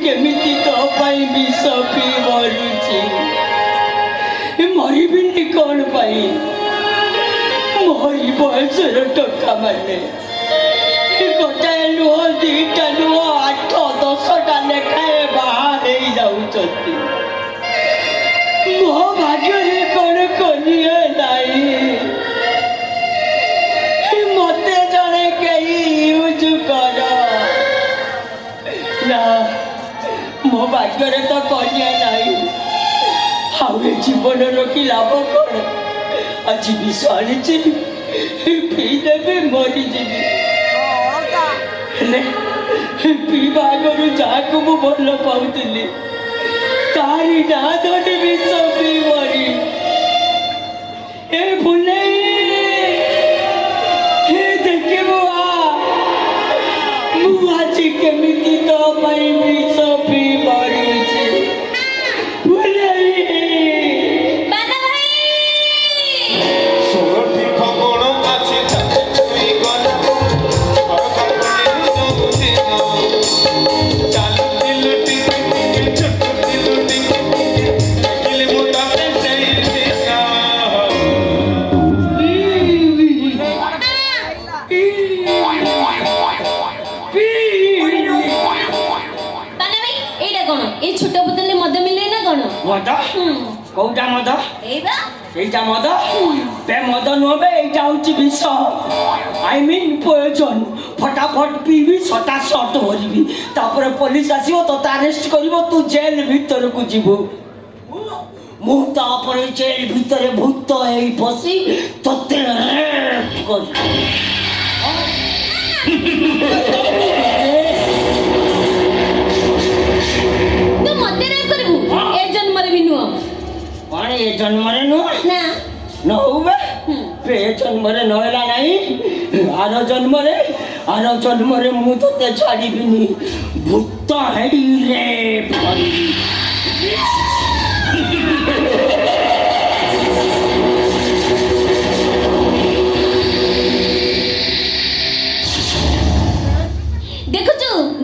କେମିତି ତୋ ପାଇଁ ବିଷ ପିଇ ମରୁଛି। ମରିବିନି କ'ଣ ପାଇଁ? ମୋରି ବୟସର ଟୋକା ମାନେ ଗୋଟାଏ ନୁହଁ, ଦିଟା ନୁହଁ, 8-10ଟା ଲେଖାଏଁ ବାହା ହେଇଯାଉଛନ୍ତି। ମୋ ଭାଗ୍ୟରେ କ'ଣ କନିଆ ନାହିଁ? ମତେ ଜଣେ କେହି ୟୁଜ୍ କର ନା। ମୋ ଭାଗ୍ୟରେ ତ କନିଆ ନାହିଁ। ଆଉ ଏ ଜୀବନର କି ଲାଭ କ'ଣ? ଆଜି ବିଷ ଆଣିଛି, ପିଇଦେବି, ମରିଯିବି। ହେଲେ ପିଇବା ଆଗରୁ ଯାହାକୁ ମୁଁ ଭଲ ପାଉଥିଲି ତାରି ନାଁ ଧରି ବିଷ ପିଇ ମରି। ଏ ଭୁଲେଇ ଦେଖିବୁ ମୁଁ ଆଜି କେମିତି ତୋ ପାଇଁ ବିଷ ପିଇ ମରୁଛି। কৌটা মদ? এইটা মদ? বে মদ নুহবে, এইটা হচ্ছে বিষ। আই মিন প্রয়োজন। ফটাফট পিবি, সটা সট হরিবি, তারপরে পুলিশ আসিব, তোতে আরেস্ট করিব, তু জেল ভিতরকু ଯିବୁ। ମୁଁ ତାପରେ ଜେଲ ଭିତରେ ଭୂତ ହେଇ ବସି ତତେ ରେପ୍ କରିବି। ତୁ ମତେ ରେପ୍ କରିବୁ? ଏ ଜନ୍ମରେ ବି ନୁହଁ। କ'ଣ ଏ ଜନ୍ମରେ ନୁହଁ? ନା ନ ହଉ ବେ। ଏ ଜନ୍ମରେ ନ ହେଲା ନାହିଁ, ଆର ଜନ୍ମରେ ମୁଁ ତତେ ଛାଡ଼ିବିନି। ଭୂତ ହେଇ ରେପ୍ କରିବି।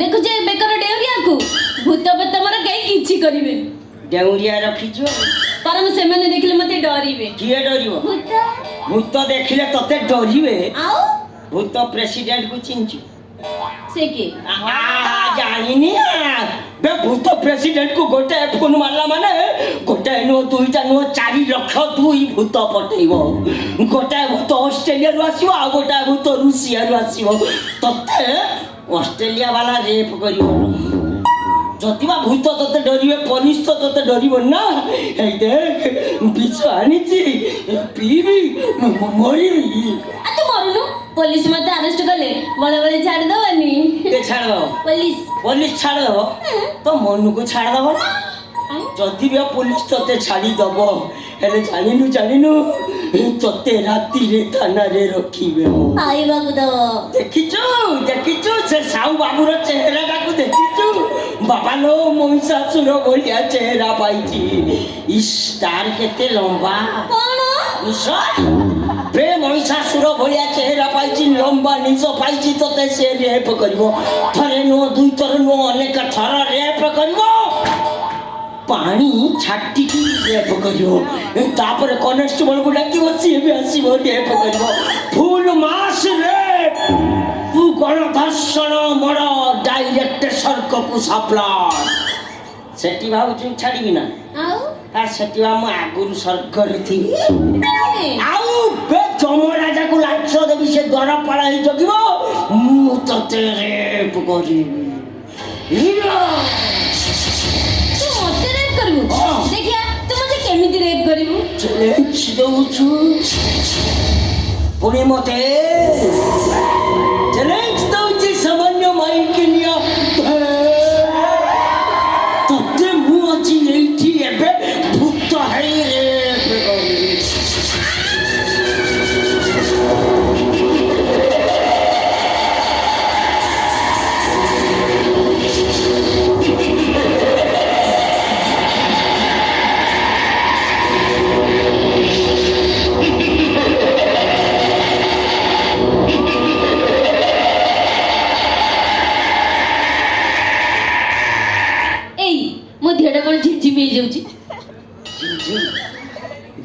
ଦେଖୁଛୁ ଏ ବେକର ଡେଉରିଆକୁ? ଭୂତ ମୋର କେହି କିଛି କରିବେନି। ଡେଉରିଆ ରଖିଛୁ? କାରଣ ସେମାନେ ଦେଖିଲେ ମତେ ଡରିବେ। କିଏ ଡରିବ? ଭୂତ ଦେଖିଲେ ତତେ ଡରିବେ? ଆଉ ଭୂତ ପ୍ରେସିଡେଣ୍ଟକୁ ଚିହ୍ନିଛୁ? ସେ କିଏ? ଜାଣିନି ବେ। ଭୂତ ପ୍ରେସିଡେଣ୍ଟକୁ ଗୋଟାଏ ଫୋନ ମାରିଲା ମାନେ ଗୋଟାଏ ନୁହଁ, ଦୁଇଟା ନୁହଁ, 4,02,000 ଭୂତ ପଠେଇବ। ଗୋଟାଏ ଭୂତ ଅଷ୍ଟ୍ରେଲିଆରୁ ଆସିବ, ଆଉ ଗୋଟାଏ ଭୂତ ରୁଷିଆରୁ ଆସିବ। ତତେ ଅଷ୍ଟ୍ରେଲିଆ ବାଲା ରେପ୍ କରିବ। ଯଦି ବା ଭୂତ ତତେ ଡରିବେ, ପୋଲିସ ତ ତତେ ଡରିବ ନା। ଏଇ ଦେଖ, ବିଷ ଆଣିଛି, ପିଇବି, ମରିବି। ତୁ ମରୁନୁ। ପୋଲିସ ମତେ ଆରେଷ୍ଟ କଲେ ବଳେ ଛାଡ଼ିଦବନି। ଛାଡ଼ିଦବ? ପୋଲିସ ଛାଡ଼ିଦବ? ତ ମନକୁ ଛାଡ଼ିଦବ ନା। ଯଦି ବି ପୋଲିସ ତତେ ଛାଡ଼ିଦବ, ହେଲେ ଜାଣିନୁ ତତେ ରାତିରେ ଥାନାରେ ରଖିବେ। ଖାଇବାକୁ ଦବ। ଦେଖିଛୁ ସେ ସାହୁ ବାବୁର ଚେହେରାଟାକୁ ଦେଖିଛୁ? ବାବା ଲୋ, ମହିଷାସୁର ଭଳିଆ ଚେହେରା ପାଇଛି। ଇସ୍, ତାର କେତେ ଲମ୍ବା। କ'ଣ? ବେ ମହିଷାସୁର ଭଳିଆ ଚେହେରା ପାଇଛି, ଲମ୍ବା ନିଶ ପାଇଛି। ତତେ ସେ ରେପ୍ କରିବ। ଥରେ ନୁହଁ, 2 ଥର ନୁହଁ, ଅନେକ ଥର ରେପ୍ କରିବ। ପାଣି ଛାଟିକି ରେପ୍ କରିବ। ତାପରେ କନେଷ୍ଟବଳକୁ ଡାକିବ, ସିଏ ବି ଆସିବ, ରେପ୍ କରିବ। ଫୁଲ୍ ମାସ୍ ରେପ୍। ତୁ ଗଣଧର୍ଷଣ ମର୍ଡର ଡାଇରେକ୍ଟ ସର୍କକୁ ସପ୍ଲାଏ। ସେଠି ଭାବୁଛୁ ଛାଡ଼ିବି ନା? ସେଠି ବା ମୁଁ ଆଗରୁ ସର୍କରେ ଥିବି। ଆଉ ବେ ଯମରାଜାକୁ ଲାଞ୍ଚ ଦେବି, ସେ ଦରପାଳ ହେଇ ଜଗିବ, ମୁଁ ତତେ ରେପ୍ କରିବି। ଦେଖିଆ ତୁ ମତେ କେମିତି ରେପ୍ କରିବୁ? ଚ୍ୟାଲେଞ୍ଜ ଦଉଛୁ ପୁଣି ମତେ? ଚ୍ୟାଲେଞ୍ଜ ଦଉଛି ସାମାନ୍ୟ ମାଇକି ନିଅ। ତତେ ମୁଁ ଅଛି ଏଇଠି ଏବେ ଭୂତ ହେଇ ରେପ୍ କରିବି। ଝିମ୍ ହେଇଯାଉଛି।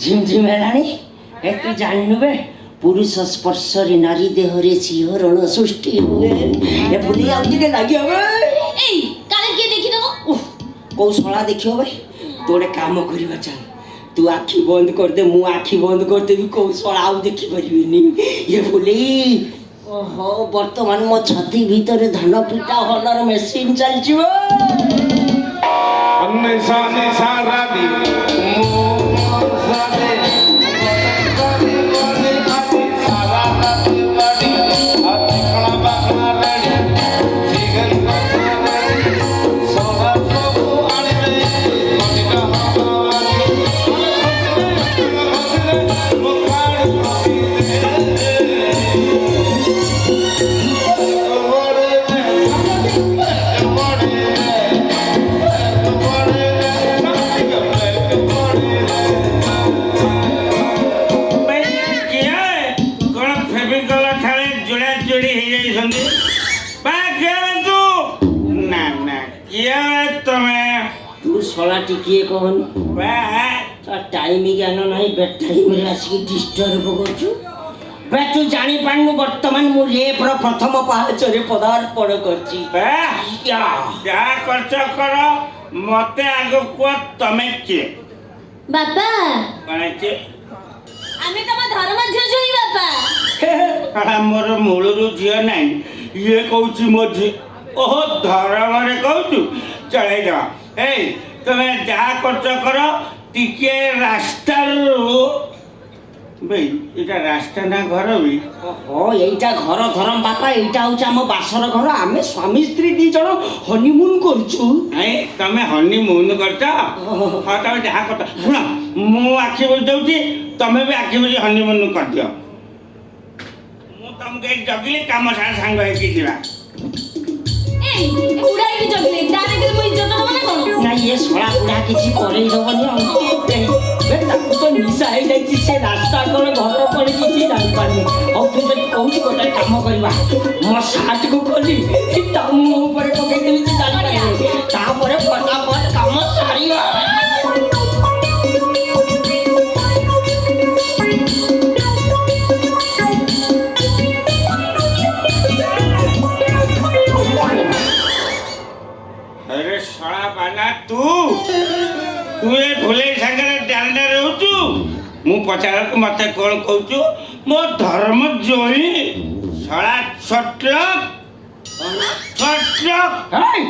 ଝିମ୍ ହେଲାଣି। ଏ ତୁ ଜାଣିନୁ ବେ, ପୁରୁଷ ସ୍ପର୍ଶରେ ନାରୀ ଦେହରେ ଶିହରଣ ସୃଷ୍ଟି ହୁଏ। ଏ ଭୁଲି ଆଉ ଟିକେ ଲାଗିବ ବେ। ଏଇ କାଳେ କିଏ ଦେଖିଦବ। ଉଫ୍, କୋଉ ଶଳା ଦେଖିବ ବେ? ତୁ ଗୋଟେ କାମ କରିବା ଚାଲ, ତୁ ଆଖି ବନ୍ଦ କରିଦେ, ମୁଁ ଆଖି ବନ୍ଦ କରିଦେବି, କୋଉ ଶଳା ଆଉ ଦେଖିପାରିବିନି। ଏ ଭୁଲି ଓହୋ, ବର୍ତ୍ତମାନ ମୋ ଛାତି ଭିତରେ ଧାନ ପିଟା ହଲର ମେସିନ୍ ଚାଲିଛି ବେ। ନିଶା ନିଶା ରାଧି ତୁ ଶଳା ଟିକିଏ କହନି, ଟାଇମ ଜ୍ଞାନ ନାହିଁ, ବେଡ୍ ଟାଇମରେ ଆସିକି ଡିଷ୍ଟର୍ବ କରୁଛୁ। ବେ ତୁ ଜାଣିପାରୁନୁ, ବର୍ତ୍ତମାନ ମୁଁ ରେପ୍ର ପ୍ରଥମ ପାହାଚରେ ପଦାର୍ପଣ କରିଛି। ଯାହା ଖର୍ଚ୍ଚ କର, ମତେ ଆଗ କୁହ ତମେ କିଏ? ବାପା କଣ କିଏ? ଆମେ ତମ ଧର୍ମ ଝିଅ ଜୋଇଁ ବାପା। ମୋର ମୂଳରୁ ଝିଅ ନାହିଁ, ଇଏ କହୁଛି ମୋ ଝିଅ। ଓହୋ, ଧର୍ମରେ କହୁଛୁ, ଚଳେଇ ଦବା। ଏଇ ତମେ ଯାହା ଖର୍ଚ୍ଚ କର, ଟିକେ ରାସ୍ତାରୁ ଭାଇ, ଏଇଟା ରାସ୍ତା ନା ଘର ବି? ଓହୋ, ଏଇଟା ଘର ଧରମ ବାପା, ଏଇଟା ହଉଛି ଆମ ବାସର ଘର। ଆମେ ସ୍ୱାମୀ ସ୍ତ୍ରୀ 2 ଜଣ ହନିମୁନ କରୁଛୁ। ତମେ ହନିମୁନ କରୁଛ? ହଁ, ତମେ ଯାହା କଥା ଶୁଣ, ମୁଁ ଆଖି ବୁଝି ଦଉଛି, ତମେ ବି ଆଖି ବୁଝି ହନିମୁନ କରିଦିଅ। ମୁଁ ତମକୁ ଏଇ ଜଗିଲେ, କାମ ସାଙ୍ଗ ହେଇକି ଯିବା। ଏଇ ବୁଢା ହେଇକି ଜଗିଲେ ତା ଦେଖିଲେ ମୁଁ ଇଜ୍ଜତ ଦବ ନା କଣ? ନା, ଇଏ ଶଳା ବୁଢା କିଛି କରେଇ ଦବନି ଆଉ। ତାକୁ ତ ନିଶା ହେଇଯାଇଛି, ସେ ରାସ୍ତା କଣ ଘର କଣ କିଛି ଜାଣିପାରୁନି। ହଉ, ତୁ ଯଦି କହୁଛୁ ଗୋଟେ କାମ କରିବା, ମୋ ସାର୍ଟକୁ ଖୋଲି ତା ମୁହଁ ଉପରେ ପକେଇଦେବି, ସେ ଜାଣିପାରିବନି। ତାପରେ ଫଟାଫଟ କାମ ସାରିବା। अरे शळा बाना तू ए भुलेई सागरे डालडा रहउछु मु पचारक मते कोन कहउछु मो धर्म जोई शळा छटलक हेय,